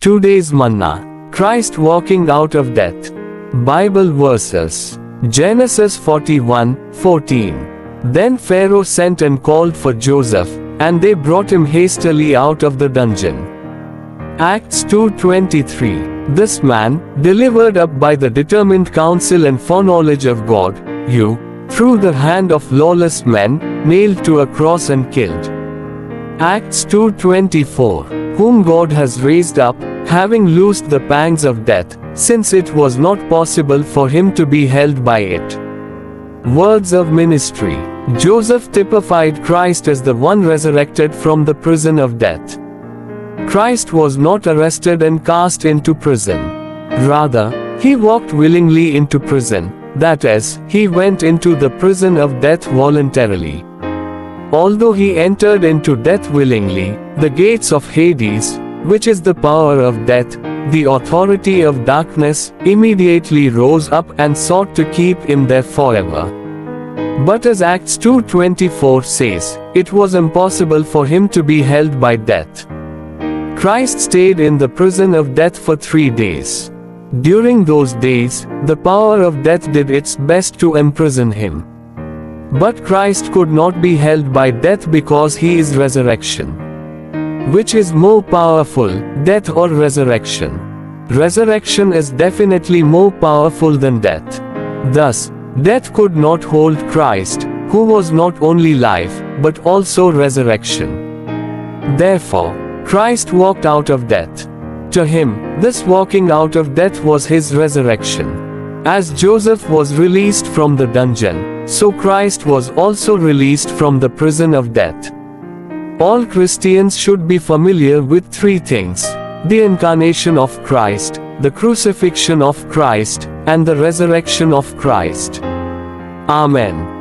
Today's manna. Christ walking out of death. Bible verses. Genesis 41:14. Then Pharaoh sent and called for Joseph, and they brought him hastily out of the dungeon. Acts 2:23. This man, delivered up by the determined counsel and foreknowledge of God, you, through the hand of lawless men, nailed to a cross and killed. Acts 2:24. Whom God has raised up, having loosed the pangs of death, since it was not possible for him to be held by it. Words of ministry. Joseph typified Christ as the one resurrected from the prison of death. Christ was not arrested and cast into prison. Rather, he walked willingly into prison, that is, he went into the prison of death voluntarily. Although he entered into death willingly, the gates of Hades, which is the power of death, the authority of darkness, immediately rose up and sought to keep him there forever. But as Acts 2:24 says, it was impossible for him to be held by death. Christ stayed in the prison of death for 3 days. During those days, the power of death did its best to imprison him. But Christ could not be held by death because he is resurrection. Which is more powerful, death or resurrection? Resurrection is definitely more powerful than death. Thus, death could not hold Christ, who was not only life, but also resurrection. Therefore, Christ walked out of death. To him, this walking out of death was his resurrection. As Joseph was released from the dungeon, so Christ was also released from the prison of death. All Christians should be familiar with 3 things: the incarnation of Christ, the crucifixion of Christ, and the resurrection of Christ. Amen.